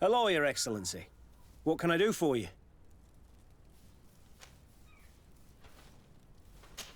Hello, Your Excellency. What can I do for you?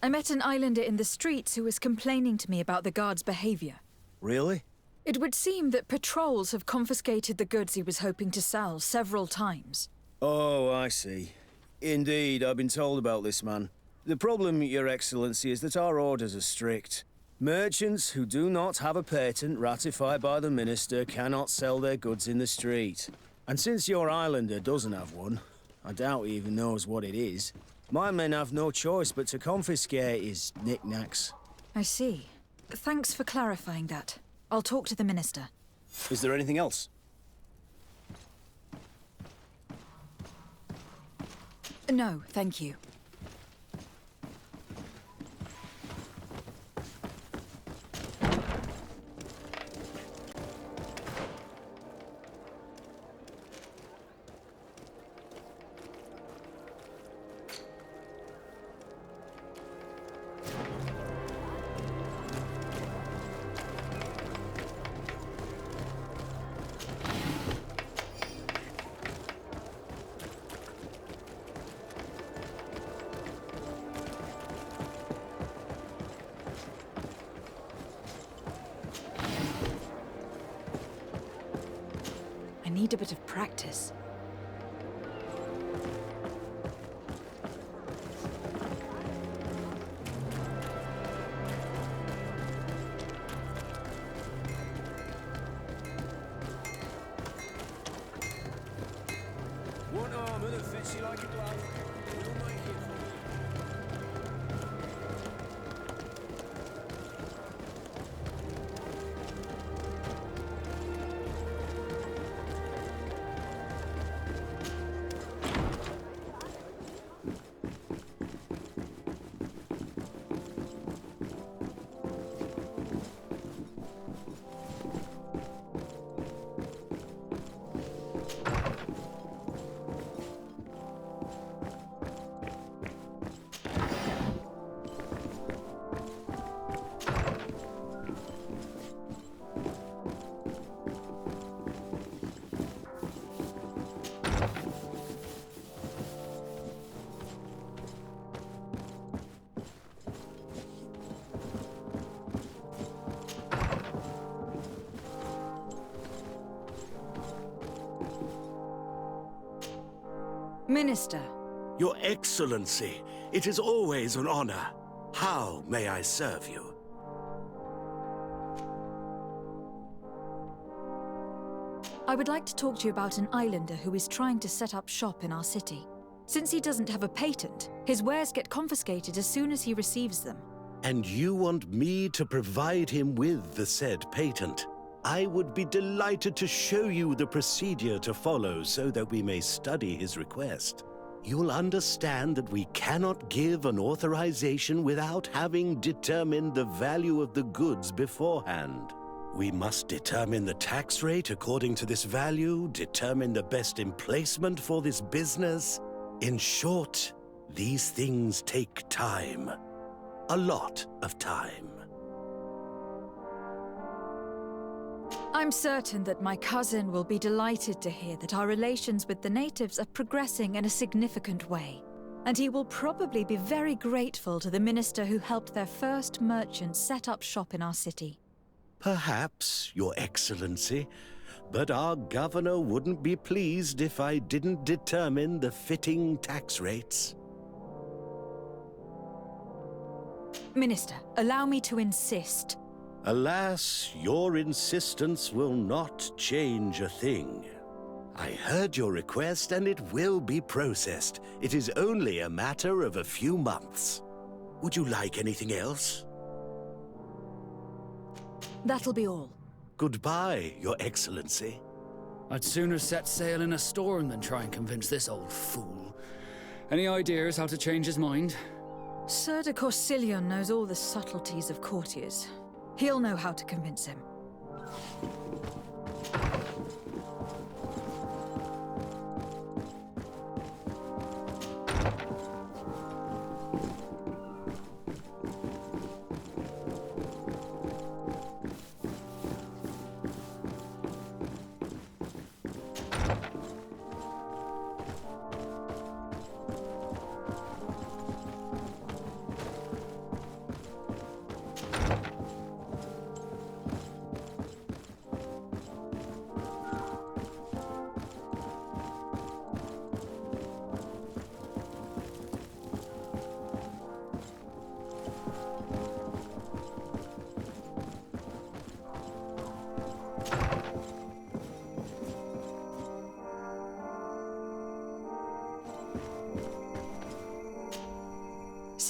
I met an islander in the streets who was complaining to me about the guard's behavior. Really? It would seem that patrols have confiscated the goods he was hoping to sell several times. Oh, I see. Indeed, I've been told about this man. The problem, Your Excellency, is that our orders are strict. Merchants who do not have a patent ratified by the Minister cannot sell their goods in the street. And since your islander doesn't have one, I doubt he even knows what it is, my men have no choice but to confiscate his knickknacks. I see. Thanks for clarifying that. I'll talk to the Minister. Is there anything else? No, thank you. I need a bit of practice. One armour that fits you like a glove. We'll make it for you. Minister. Your Excellency, it is always an honor. How may I serve you? I would like to talk to you about an islander who is trying to set up shop in our city. Since he doesn't have a patent, his wares get confiscated as soon as he receives them. And you want me to provide him with the said patent? I would be delighted to show you the procedure to follow so that we may study his request. You'll understand that we cannot give an authorization without having determined the value of the goods beforehand. We must determine the tax rate according to this value, determine the best emplacement for this business. In short, these things take time. A lot of time. I'm certain that my cousin will be delighted to hear that our relations with the natives are progressing in a significant way. And he will probably be very grateful to the minister who helped their first merchant set up shop in our city. Perhaps, Your Excellency, but our governor wouldn't be pleased if I didn't determine the fitting tax rates. Minister, allow me to insist. Alas, your insistence will not change a thing. I heard your request and it will be processed. It is only a matter of a few months. Would you like anything else? That'll be all. Goodbye, Your Excellency. I'd sooner set sail in a storm than try and convince this old fool. Any ideas how to change his mind? Sir de Corsilion knows all the subtleties of courtiers. He'll know how to convince him.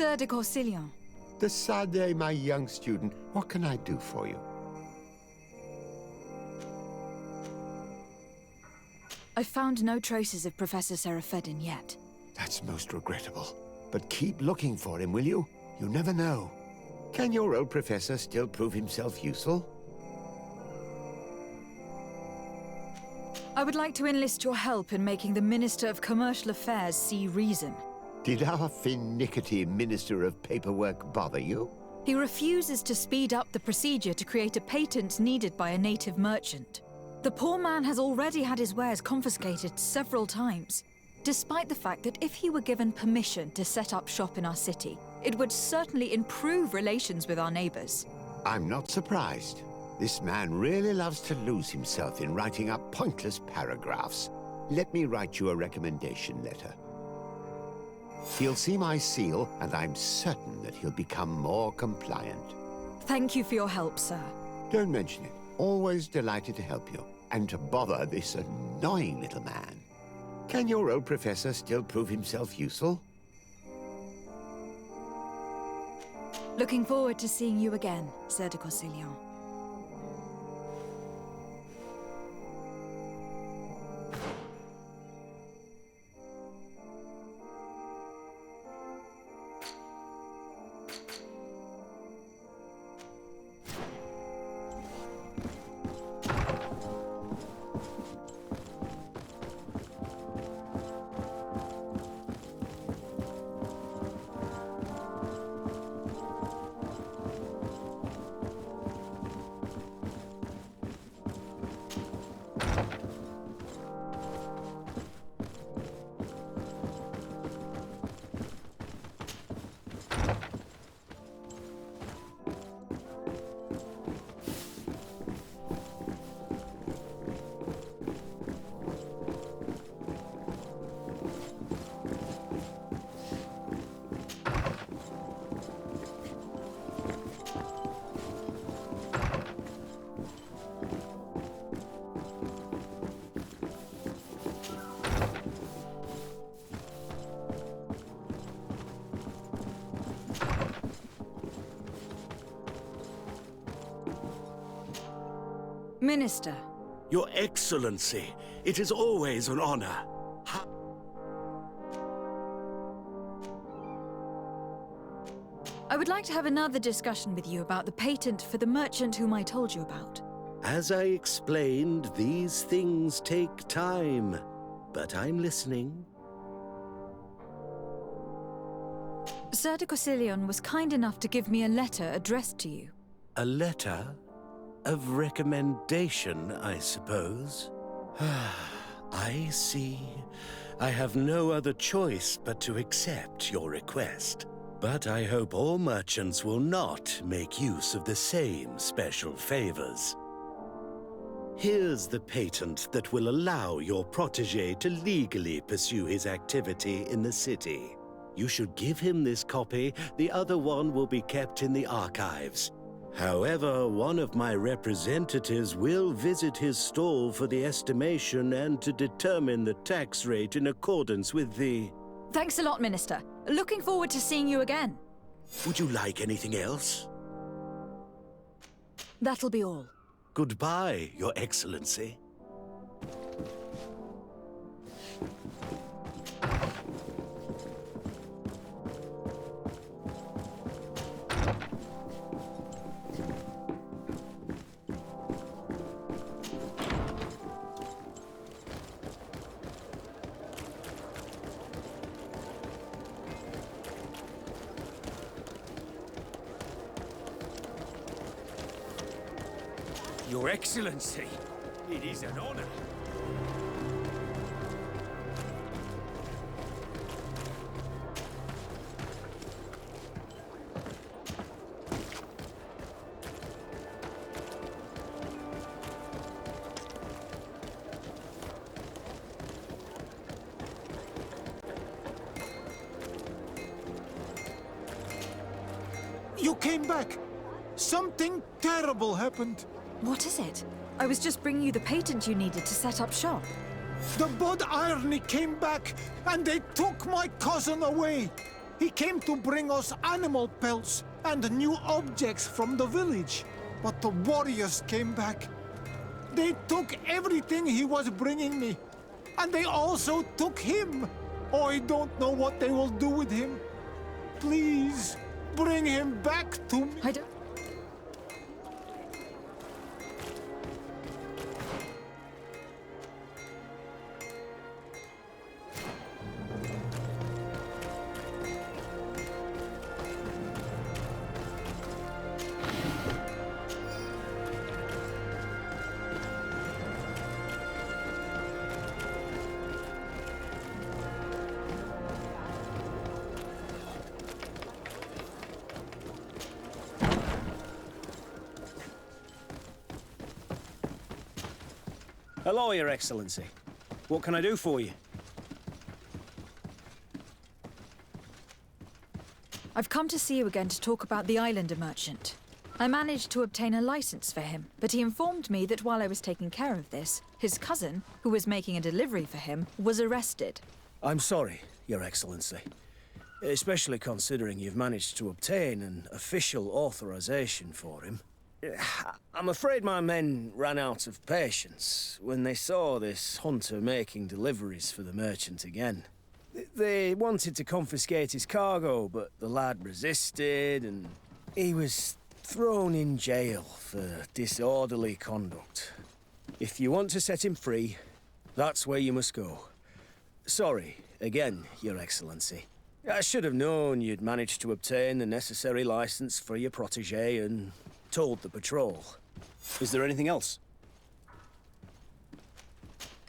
Sir de Corsillon. De Sade, my young student, what can I do for you? I found no traces of Professor Seraphedin yet. That's most regrettable. But keep looking for him, will you? You never know. Can your old professor still prove himself useful? I would like to enlist your help in making the Minister of Commercial Affairs see reason. Did our finicky Minister of Paperwork bother you? He refuses to speed up the procedure to create a patent needed by a native merchant. The poor man has already had his wares confiscated several times, despite the fact that if he were given permission to set up shop in our city, it would certainly improve relations with our neighbors. I'm not surprised. This man really loves to lose himself in writing up pointless paragraphs. Let me write you a recommendation letter. He'll see my seal, and I'm certain that he'll become more compliant. Thank you for your help, sir. Don't mention it. Always delighted to help you, and to bother this annoying little man. Can your old professor still prove himself useful? Looking forward to seeing you again, Sir de Corsillon. Minister. Your Excellency, it is always an honor. I would like to have another discussion with you about the patent for the merchant whom I told you about. As I explained, these things take time, but I'm listening. Sir de Corsillon was kind enough to give me a letter addressed to you. A letter of recommendation, I suppose. I see. I have no other choice but to accept your request. But I hope all merchants will not make use of the same special favors. Here's the patent that will allow your protégé to legally pursue his activity in the city. You should give him this copy. The other one will be kept in the archives. However, one of my representatives will visit his stall for the estimation and to determine the tax rate in accordance with the... Thanks a lot, Minister. Looking forward to seeing you again. Would you like anything else? That'll be all. Goodbye, Your Excellency. Your Excellency, it is an honor. You came back! Something terrible happened! What is it? I was just bringing you the patent you needed to set up shop. The Bod Irony came back, and they took my cousin away! He came to bring us animal pelts and new objects from the village. But the warriors came back. They took everything he was bringing me. And they also took him. Oh, I don't know what they will do with him. Please, bring him back to me. I don't... Hello, Your Excellency. What can I do for you? I've come to see you again to talk about the Islander merchant. I managed to obtain a license for him, but he informed me that while I was taking care of this, his cousin, who was making a delivery for him, was arrested. I'm sorry, Your Excellency. Especially considering you've managed to obtain an official authorization for him. I'm afraid my men ran out of patience when they saw this hunter making deliveries for the merchant again. They wanted to confiscate his cargo, but the lad resisted and he was thrown in jail for disorderly conduct. If you want to set him free, that's where you must go. Sorry, again, Your Excellency. I should have known you'd managed to obtain the necessary license for your protégé and told the patrol. Is there anything else?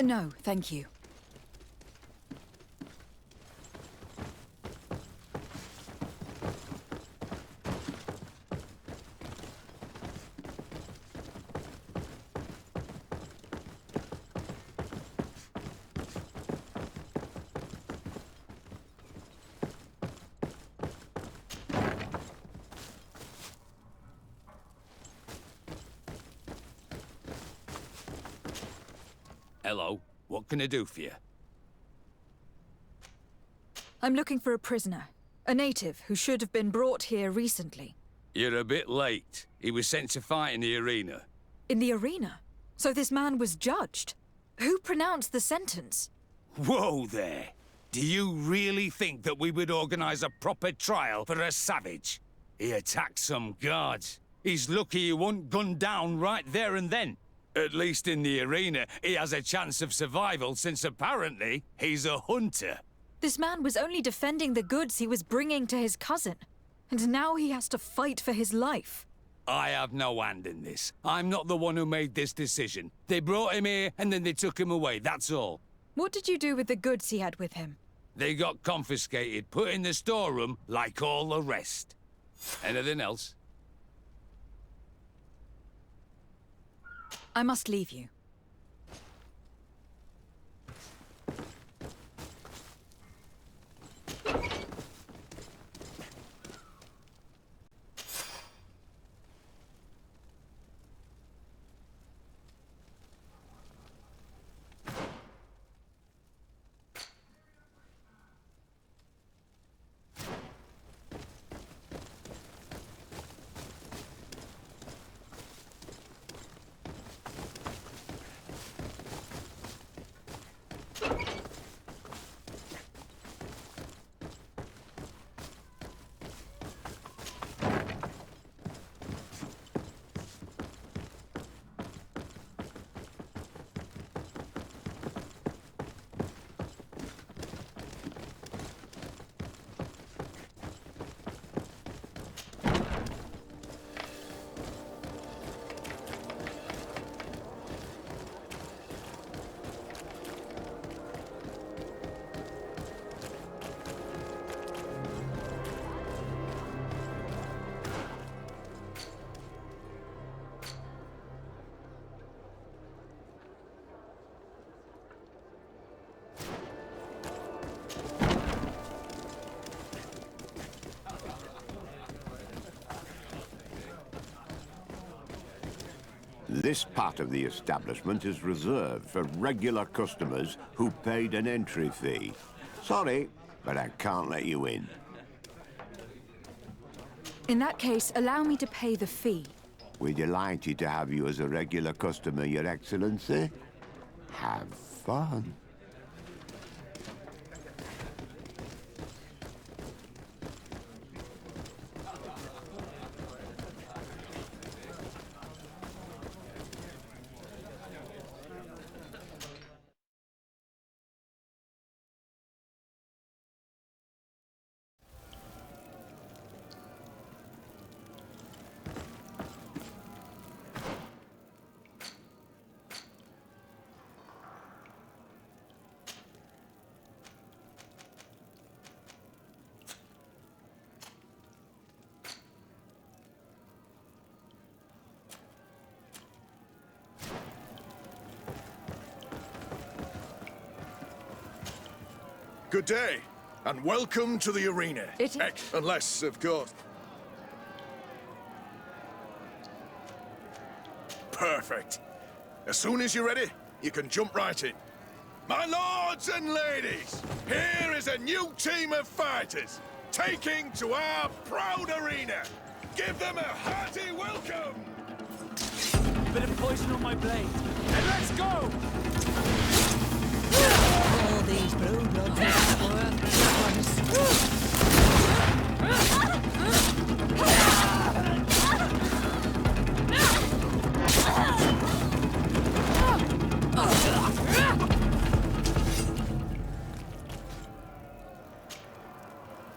No, thank you. Hello, what can I do for you? I'm looking for a prisoner. A native who should have been brought here recently. You're a bit late. He was sent to fight in the arena. In the arena? So this man was judged? Who pronounced the sentence? Whoa there! Do you really think that we would organize a proper trial for a savage? He attacked some guards. He's lucky he wasn't gunned down right there and then. At least in the arena, he has a chance of survival since apparently he's a hunter. This man was only defending the goods he was bringing to his cousin. And now he has to fight for his life. I have no hand in this. I'm not the one who made this decision. They brought him here and then they took him away, that's all. What did you do with the goods he had with him? They got confiscated, put in the storeroom like all the rest. Anything else? I must leave you. This part of the establishment is reserved for regular customers who paid an entry fee. Sorry, but I can't let you in. In that case, allow me to pay the fee. We're delighted to have you as a regular customer, Your Excellency. Have fun. Good day, and welcome to the arena. Unless, of course... Perfect. As soon as you're ready, you can jump right in. My lords and ladies, here is a new team of fighters, taking to our proud arena. Give them a hearty welcome! Bit of poison on my blade, and let's go! All these blue bloods are worth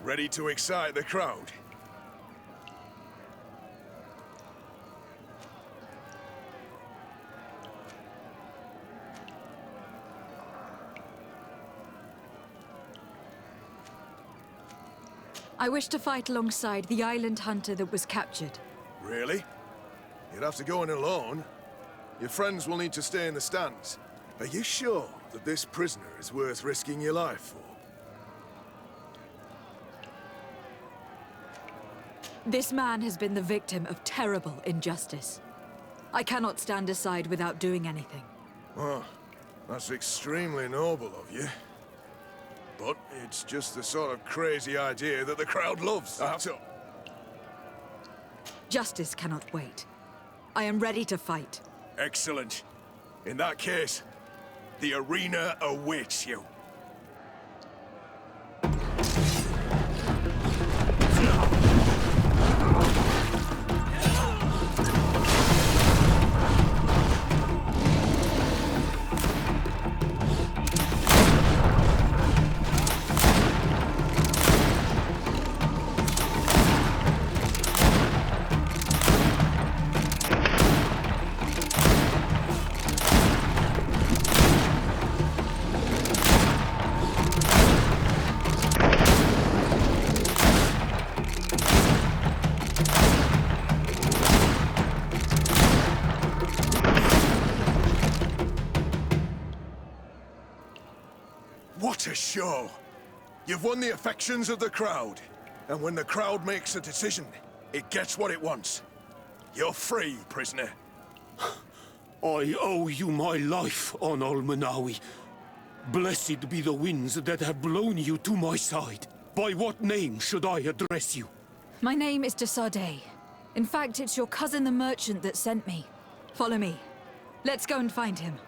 Ready to excite the crowd? I wish to fight alongside the island hunter that was captured. Really? You'd have to go in alone. Your friends will need to stay in the stands. Are you sure that this prisoner is worth risking your life for? This man has been the victim of terrible injustice. I cannot stand aside without doing anything. Oh, that's extremely noble of you. But it's just the sort of crazy idea that the crowd loves. Justice cannot wait. I am ready to fight. Excellent. In that case, the arena awaits you. What a show! You've won the affections of the crowd. And when the crowd makes a decision, it gets what it wants. You're free, prisoner. I owe you my life, on Almanawi. Blessed be the winds that have blown you to my side. By what name should I address you? My name is Desade. In fact, it's your cousin the merchant that sent me. Follow me. Let's go and find him.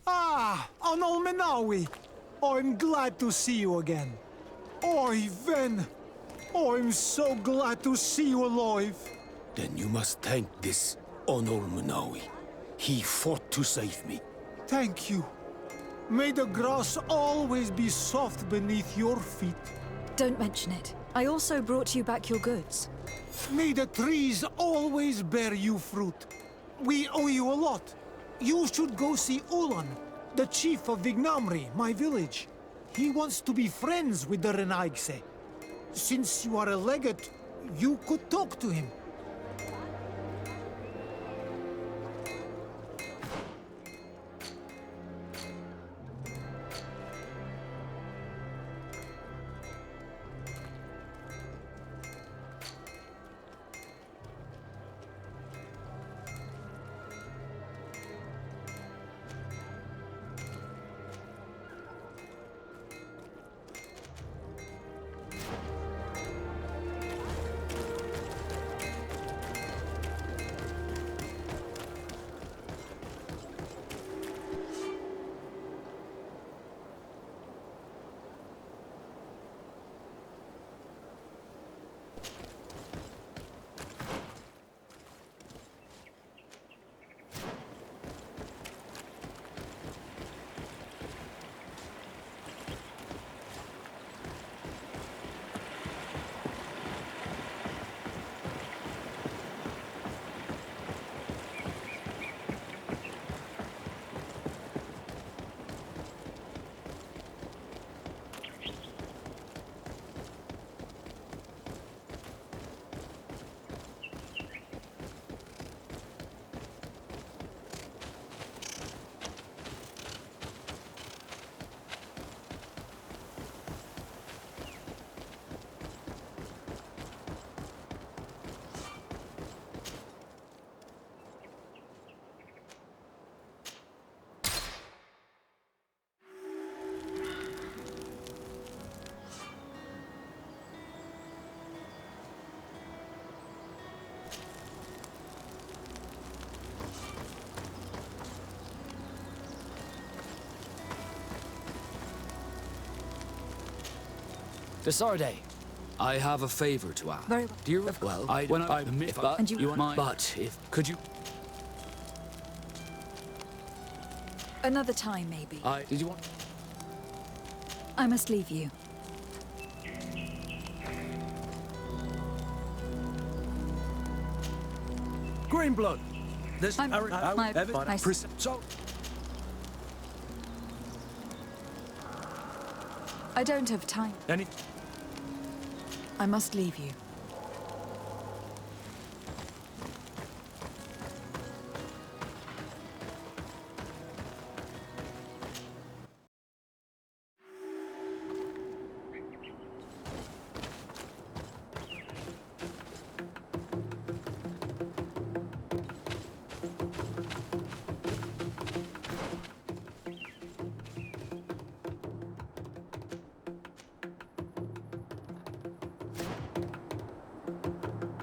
Ah, Anol Menawi. I'm glad to see you again. Oi, Ven. I'm so glad to see you alive. Then you must thank this Onol Manawi. He fought to save me. Thank you. May the grass always be soft beneath your feet. Don't mention it. I also brought you back your goods. May the trees always bear you fruit. We owe you a lot. You should go see Ulan, the chief of Vignamri, my village. He wants to be friends with the Renaigse. Since you are a legate, you could talk to him. Desarde, I have a favor to ask. Very well. Do you... Well, And you mind... But if... Could you... Another time, maybe. Did you want... I must leave you. Greenblood. This So I don't have time. Any I must leave you.